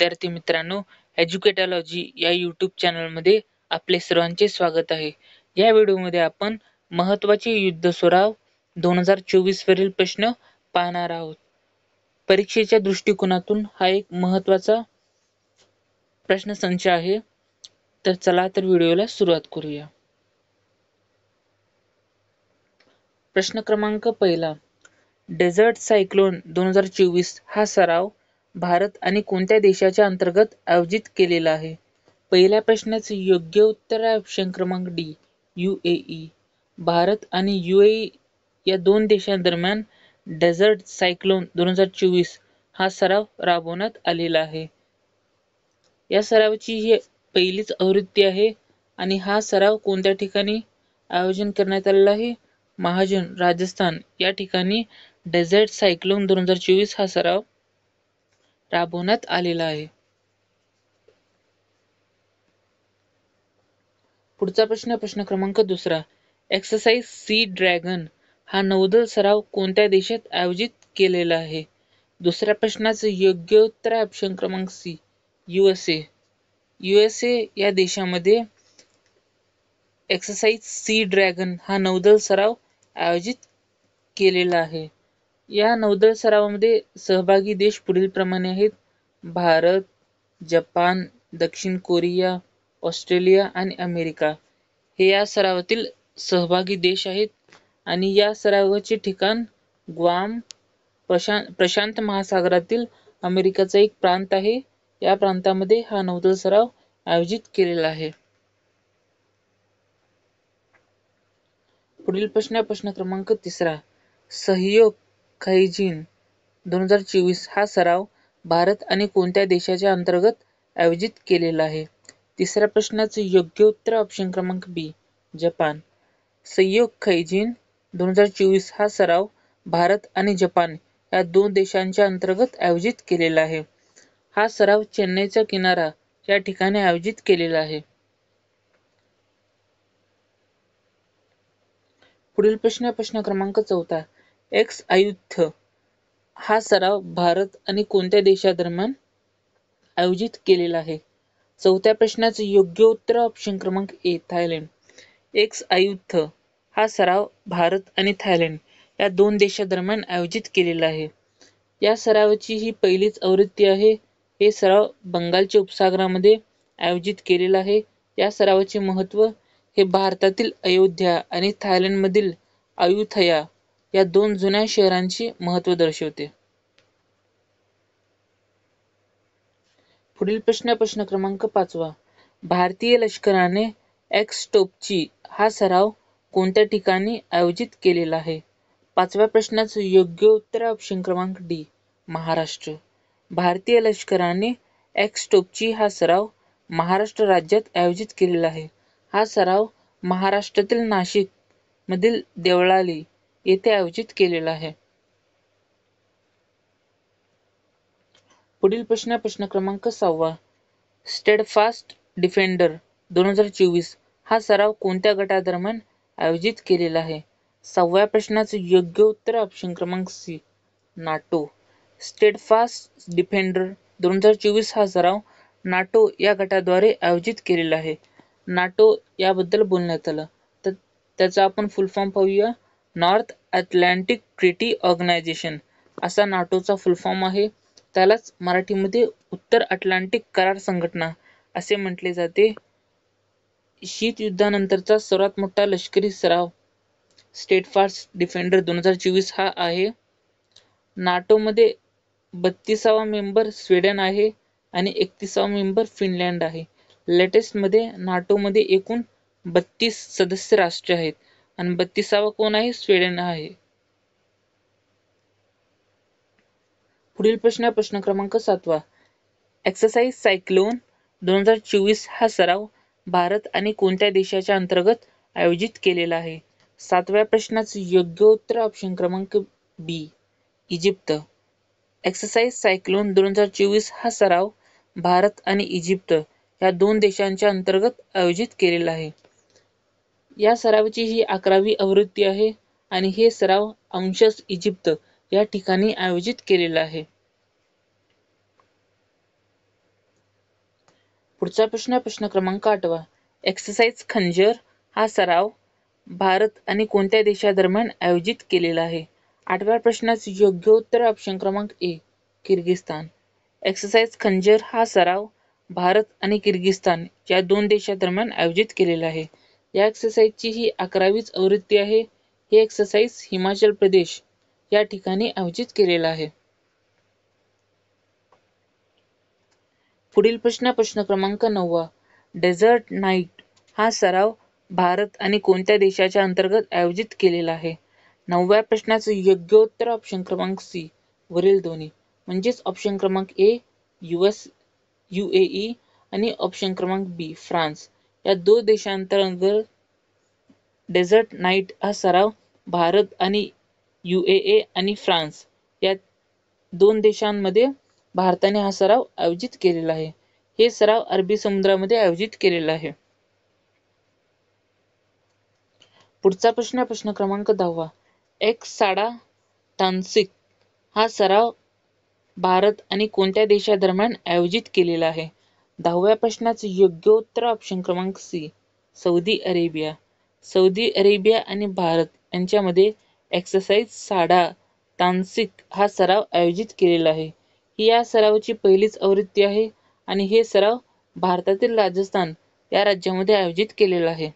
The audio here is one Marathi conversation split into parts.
विद्यार्थी मित्रांनो, एज्युकेटॉलॉजी या यूट्यूब चॅनलमध्ये आपले सर्वांचे स्वागत आहे. या व्हिडिओमध्ये आपण महत्त्वाचे युद्ध सराव 2024 वरील प्रश्न पाहणार आहोत. परीक्षेच्या दृष्टिकोनातून हा एक महत्त्वाचा प्रश्नसंच आहे. तर चला तर व्हिडिओला सुरुवात करूया. प्रश्न क्रमांक पहिला. डेझर्ट सायक्लोन 2024 हा सराव भारत आणि कोणत्या देशाच्या अंतर्गत आयोजित केलेला आहे? पहिल्या प्रश्नाचे योग्य उत्तर आहे ऑप्शन क्रमांक डी, UAE. भारत आणि UAE या दोन देशांदरम्यान डेझर्ट सायक्लोन 2024 हा सराव राबवण्यात आलेला आहे. या सरावाची ही पहिलीच आवृत्ती आहे आणि हा सराव कोणत्या ठिकाणी आयोजन करण्यात आलेला आहे? महाजन, राजस्थान या ठिकाणी डेझर्ट सायक्लोन 2024 हा सराव राबवण्यात आलेला आहे. पुढचा प्रश्न क्रमांक दुसरा. एक्सरसाइज सी ड्रॅगन हा नौदल सराव कोणत्या देशात आयोजित केलेला आहे? दुसऱ्या प्रश्नाचे योग्य उत्तर आहे ऑप्शन क्रमांक सी, USA. USA या देशामध्ये एक्सरसाइज सी ड्रॅगन हा नौदल सराव आयोजित केलेला आहे. या नौदल सरावामध्ये सहभागी देश पुढील प्रमाणे आहेत: भारत, जपान, दक्षिण कोरिया, ऑस्ट्रेलिया आणि अमेरिका हे या सरावातील सहभागी देश आहेत. आणि या सरावाचे ठिकाण ग्वाम, प्रशांत महासागरातील अमेरिकेचा एक प्रांत आहे. या प्रांतामध्ये हा नौदल सराव आयोजित केलेला आहे. पुढील प्रश्न क्रमांक तिसरा. सहयोग खैजिन 2024 हा सराव भारत आणि कोणत्या देशाच्या अंतर्गत आयोजित केलेला आहे? तिसऱ्या प्रश्नाचे योग्य उत्तर ऑप्शन क्रमांक बी, जपान. सहयोग खैजिन 2024 हा सराव भारत आणि जपान या दोन देशांच्या अंतर्गत आयोजित केलेला आहे. हा सराव चेन्नईचा किनारा या ठिकाणी आयोजित केलेला आहे. पुढील प्रश्न क्रमांक चौथा. एक्स आयुध हा सराव भारत आणि कोणत्या देशादरम्यान आयोजित केलेला आहे? चौथ्या प्रश्नाचे योग्य उत्तर ऑप्शन क्रमांक ए, थायलंड. एक्स आयुध हा सराव भारत आणि थायलंड या दोन देशादरम्यान आयोजित केलेला आहे. या सरावाची ही पहिलीच आवृत्ती आहे. हे सराव बंगालच्या उपसागरामध्ये आयोजित केलेला आहे. या सरावाचे महत्त्व हे भारतातील अयोध्या आणि थायलंडमधील अयुथया या दोन जुन्या शहरांचे महत्त्व दर्शवते. पुढील प्रश्न क्रमांक पाचवा. भारतीय लष्कराने एक्सटोपची हा सराव कोणत्या ठिकाणी आयोजित केलेला आहे? पाचव्या प्रश्नाचे योग्य उत्तर ऑप्शन क्रमांक डी, महाराष्ट्र. भारतीय लष्कराने एक्सटोपची हा सराव महाराष्ट्र राज्यात आयोजित केलेला आहे. हा सराव महाराष्ट्रातील नाशिक मधील देवळाली येथे आयोजित केलेला आहे. पुढील प्रश्न क्रमांक 6. स्टेडफास्ट डिफेंडर 2024 हा सराव कोणत्या गटादरम्यान आयोजित केलेला आहे? 6व्या प्रश्नाचे योग्य उत्तर ऑप्शन क्रमांक सी, नाटो. स्टेडफास्ट डिफेंडर 2024 हा सराव नाटो या गटाद्वारे आयोजित केलेला आहे. नाटो याबद्दल बोलण्यात आलं तर त्याचा आपण फुल फॉर्म पाहूया. नॉर्थ अटलांटिक ट्रीटी ऑर्गनायझेशन असा नाटोचा फुल फॉर्म आहे. त्यालाच मराठीमध्ये उत्तर अटलांटिक करार संघटना असे म्हटले जाते. शीतयुद्धानंतरचा सर्वात मोठा लष्करी सराव स्टेडफास्ट डिफेंडर 2024 हा आहे. नाटोमध्ये 32वा मेंबर स्वीडन आहे आणि 31वा मेंबर फिनलँड आहे. लेटेस्ट मध्ये नाटोमध्ये एकूण 32 सदस्य राष्ट्रे आहेत आणि 32वा कोण आहे? स्वीडन आहे. पुढील प्रश्न क्रमांक 7. एक्सरसाइज सायक्लोन 2024 हा सराव भारत आणि कोणत्या देशाच्या अंतर्गत आयोजित केलेला आहे? 7व्या प्रश्नाचे योग्य उत्तर ऑप्शन क्रमांक बी, इजिप्त. एक्सरसाइज सायक्लोन 2024 हा सराव भारत आणि इजिप्त या दोन देशांच्या अंतर्गत आयोजित केलेला आहे. या सरावाची ही 11वी आवृत्ती आहे आणि हे सराव अंशस इजिप्त या ठिकाणी आयोजित केलेला आहे. पुढचा प्रश्न क्रमांक 8. एक्सरसाइज खंजर हा सराव भारत आणि कोणत्या देशादरम्यान आयोजित केलेला आहे? 8व्या प्रश्नाचे योग्य उत्तर ऑप्शन क्रमांक ए किर्गिस्तान. एक्सरसाइज खंजर हा सराव भारत आणि किर्गिस्तान या 2 देशांदरम्यान आयोजित केलेला आहे. या एक्सरसाइजची ही 11वीच आवृत्ती आहे. ही एक्सरसाइज हिमाचल प्रदेश या ठिकाणी आयोजित केलेला आहे. पुढील प्रश्न क्रमांक 9. डेझर्ट नाईट हा सराव भारत आणि कोणत्या देशाच्या अंतर्गत आयोजित केलेला आहे? 9व्या प्रश्नाचे योग्य उत्तर ऑप्शन क्रमांक सी वरील दोन्ही, म्हणजेच ऑप्शन क्रमांक ए UAE आणि ऑप्शन क्रमांक बी फ्रान्स या 2 देशांतर्गत डेझर्ट नाईट हा सराव भारत आणि UAE आणि फ्रान्स या 2 देशांमध्ये भारताने हा सराव आयोजित केलेला आहे. हे सराव अरबी समुद्रामध्ये आयोजित केलेला आहे. पुढचा प्रश्न क्रमांक 10. एक-साडा तानसिक हा सराव भारत आणि कोणत्या देशादरम्यान आयोजित केलेला आहे? 10व्या प्रश्नाचे योग्य उत्तर ऑप्शन क्रमांक C Saudi Arabia. Saudi Arabia आणि भारत यांच्यामध्ये एक्सरसाइज साडा तानसिक हा सराव आयोजित केलेला आहे. ही या सरावाची पहिलीच आवृत्ती आहे आणि हे सराव भारतातील राजस्थान या राज्यामध्ये आयोजित केलेला आहे.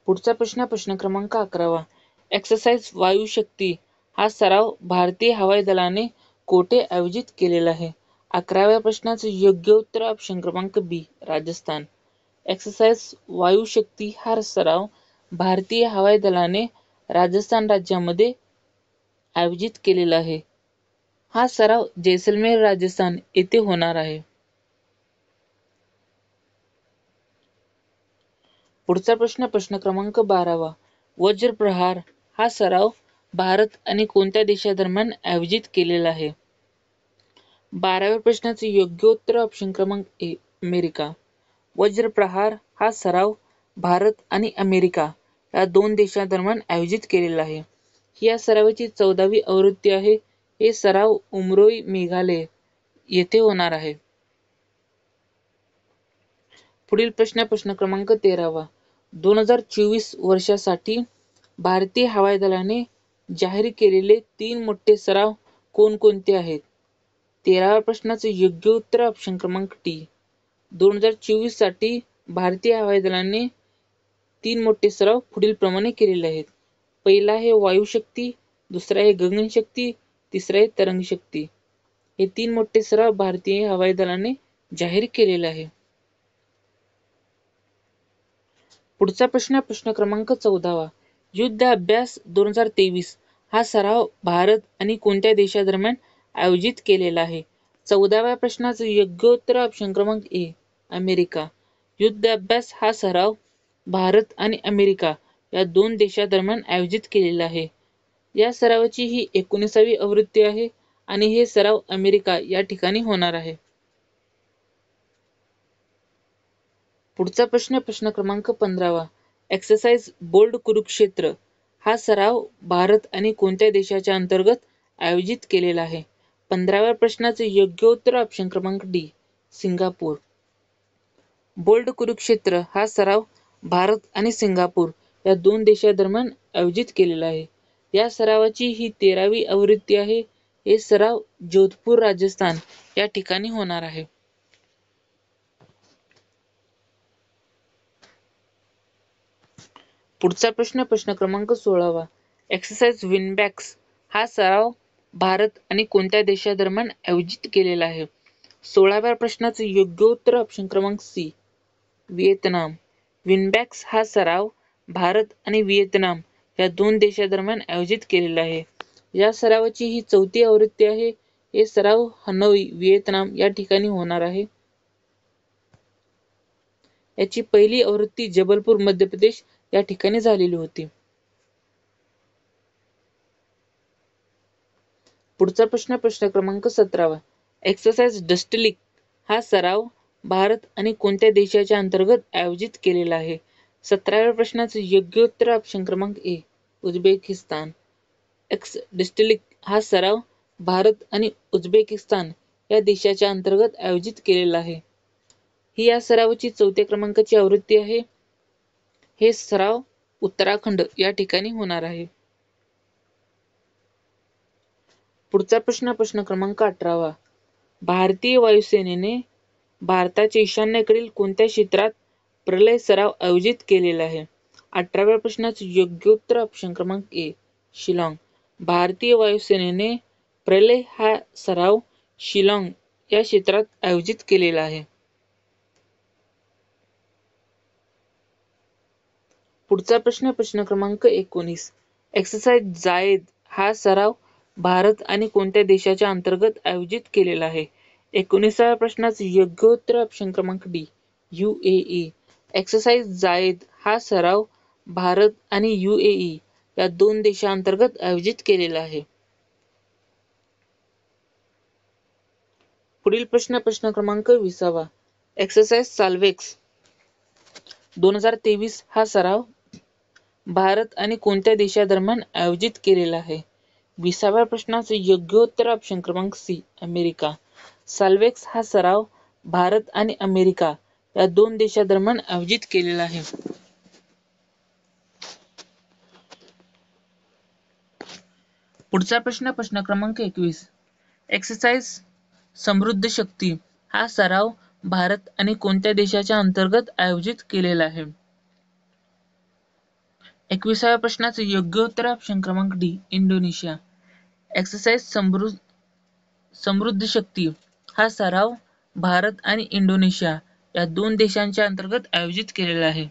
पुढचा प्रश्न क्रमांक 11. एक्सरसाइज वायुशक्ती हा सराव भारतीय हवाई दलाने कोठे आयोजित केलेला आहे? 11व्या प्रश्नाचे योग्य उत्तर ऑप्शन क्रमांक बी राजस्थान. एक्सरसाइज वायुशक्ती हा सराव भारतीय हवाई दलाने राजस्थान राज्यामध्ये आयोजित केलेला आहे. हा सराव जैसलमेर राजस्थान येथे होणार आहे. पुढचा प्रश्न क्रमांक 12. वज्रप्रहार हा सराव भारत आणि कोणत्या देशादरम्यान आयोजित केलेला आहे? 12व्या प्रश्नाचे योग्य उत्तर ऑप्शन क्रमांक ए अमेरिका. वज्रप्रहार हा सराव भारत आणि अमेरिका या 2 देशांदरम्यान आयोजित केलेला आहे. ही या सरावाची 14वी आवृत्ती आहे. हे सराव उमरोई मेघालय येथे होणार आहे. पुढील प्रश्न क्रमांक 13. 2024 वर्षासाठी भारतीय हवाई दलाने जाहीर केलेले 3 मोठे सराव कोणकोणते आहेत? 13व्या प्रश्नाचे योग्य उत्तर ऑप्शन क्रमांक डी 2024 साठी भारतीय हवाई दलाने 3 मोठे सराव पुढील प्रमाणे केलेले आहेत. पहिला आहे वायुशक्ती, दुसरा आहे गगनशक्ती, तिसरा आहे तरंगशक्ती. हे 3 मोठे सराव भारतीय हवाई दलाने जाहीर केलेले आहे. पुढचा प्रश्न क्रमांक 14. युद्ध अभ्यास 2023 हा सराव भारत आणि कोणत्या देशादरम्यान आयोजित केलेला आहे? 14व्या प्रश्नाचे योग्य उत्तर ऑप्शन क्रमांक ए अमेरिका. युद्ध अभ्यास हा सराव भारत आणि अमेरिका या 2 देशांदरम्यान आयोजित केलेला आहे. या सरावाची ही 19वी आवृत्ती आहे आणि हे सराव अमेरिका या ठिकाणी होणार आहे. पुढचा प्रश्न क्रमांक 15. एक्सरसाइज बोल्ड कुरुक्षेत्र हा सराव भारत आणि कोणत्या देशाच्या अंतर्गत आयोजित केलेला आहे? 15व्या प्रश्नाचे योग्य उत्तर ऑप्शन क्रमांक डी सिंगापूर. बोल्ड कुरुक्षेत्र हा सराव भारत आणि सिंगापूर या 2 देशांदरम्यान आयोजित केलेला आहे. या सरावाची ही 13वी आवृत्ती आहे. हे सराव जोधपूर राजस्थान या ठिकाणी होणार आहे. पुढचा प्रश्न क्रमांक 16. एक्सरसाइज विनबॅक्स हा सराव भारत आणि कोणत्या देशादरम्यान आयोजित केलेला आहे? 16व्या प्रश्नाचे योग्य उत्तर ऑप्शन क्रमांक सी व्हिएतनाम. विनबॅक्स हा सराव भारत आणि व्हिएतनाम या 2 देशांदरम्यान आयोजित केलेला आहे. या सरावाची ही 4थी आवृत्ती आहे. हे सराव हनोई व्हिएतनाम या ठिकाणी होणार आहे. याची पहिली आवृत्ती जबलपूर मध्य प्रदेश या ठिकाणी झालेली होती. पुढचा प्रश्न क्रमांक 17. एक्सरसाइज डस्टलिक हा सराव भारत आणि कोणत्या देशाच्या अंतर्गत आयोजित केलेला आहे? 17व्या प्रश्नाचे योग्य उत्तर ऑप्शन क्रमांक ए उझबेकिस्तान. डस्टलिक हा सराव भारत आणि उझबेकिस्तान या देशाच्या अंतर्गत आयोजित केलेला आहे. ही या सरावाची 4थ्या क्रमांकाची आवृत्ती आहे. हे सराव उत्तराखंड या ठिकाणी होणार आहे. पुढचा प्रश्न क्रमांक 18. भारतीय वायुसेनेने भारताच्या ईशान्येकडील कोणत्या क्षेत्रात प्रलय सराव आयोजित केलेला आहे? 18व्या प्रश्नाचे योग्य उत्तर ऑप्शन क्रमांक ए शिलाँग. भारतीय वायुसेनेने प्रलय हा सराव शिलाँग या क्षेत्रात आयोजित केलेला आहे. पुढचा प्रश्न क्रमांक 19. एक्सरसाइज जायद हा सराव भारत आणि कोणत्या देशाच्या अंतर्गत आयोजित केलेला आहे? 19व्या प्रश्नाचे योग्य उत्तर ऑप्शन क्रमांक डी UAE. एक्सरसाइज जायद हा सराव भारत आणि UAE या 2 देशांतर्गत आयोजित केलेला आहे. पुढील प्रश्न क्रमांक 20. एक्सरसाइज साल्वेक्स 2023 हा सराव भारत आणि कोणत्या देशादरम्यान आयोजित केलेला आहे? 20व्या प्रश्नाचे योग्य उत्तर ऑप्शन क्रमांक सी अमेरिका. साल्वेक्स हा सराव भारत आणि अमेरिका या 2 देशादरम्यान आयोजित केलेला आहे. पुढचा प्रश्न क्रमांक 21. एक्सरसाइज समृद्ध शक्ती हा सराव भारत आणि कोणत्या देशाच्या अंतर्गत आयोजित केलेला आहे? 21व्या प्रश्नाचे योग्य उत्तर ऑप्शन क्रमांक डी इंडोनेशिया. एक्सरसाइज समृद्ध शक्ती हा सराव भारत आणि इंडोनेशिया या 2 देशांच्या अंतर्गत आयोजित केलेला आहे.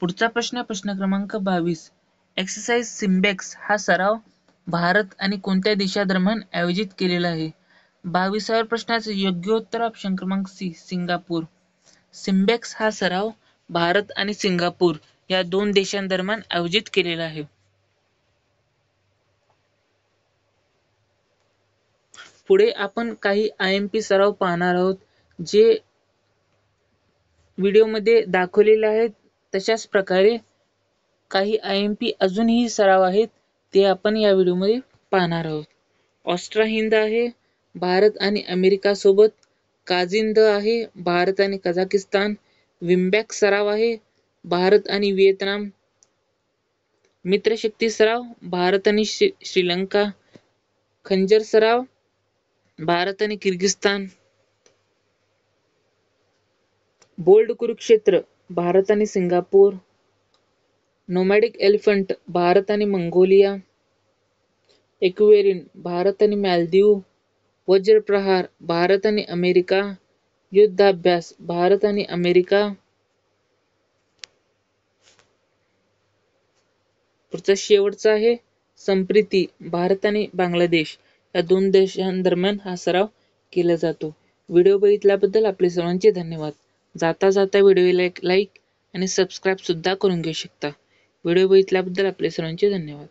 पुढचा प्रश्न क्रमांक 22. एक्सरसाइज सिम्बेक्स हा सराव भारत आणि कोणत्या देशादरम्यान आयोजित केलेला आहे? 22व्या प्रश्नाचे योग्य उत्तर ऑप्शन क्रमांक सी सिंगापूर. सिम्बेक्स हा सराव भारत आणि सिंगापूर या 2 देशांदरम्यान आयोजित केलेला आहे. पुढे आपण काही IMP सराव पाहणार आहोत जे व्हिडिओमध्ये दाखवलेले आहेत. तशाच प्रकारे काही IMP अजूनही सराव आहेत ते आपण या व्हिडिओमध्ये पाहणार आहोत. ऑस्ट्रा हिंद आहे भारत आणि अमेरिका सोबत. काजिंद आहे भारत आणि कझाकिस्तान. विम्बॅक सराव आहे भारत आणि व्हिएतनाम. मित्रशक्ती सराव भारत आणि श्रीलंका. खंजर सराव भारत आणि किर्गिस्तान. बोल्ड कुरुक्षेत्र भारत आणि सिंगापूर. नोमॅडिक एलिफंट भारत आणि मंगोलिया. एक्वेरिन भारत आणि मालदीव. वज्रप्रहार भारत आणि अमेरिका. युद्धाभ्यास भारत आणि अमेरिका. पुढचा शेवटचा आहे संप्रीती भारत आणि बांगलादेश या 2 देशांदरम्यान हा सराव केला जातो. व्हिडिओ बघितल्याबद्दल आपले सर्वांचे धन्यवाद. जाता व्हिडिओला लाईक आणि सबस्क्राईब सुद्धा करून घेऊ शकता. व्हिडिओ बघितल्याबद्दल आपले सर्वांचे धन्यवाद.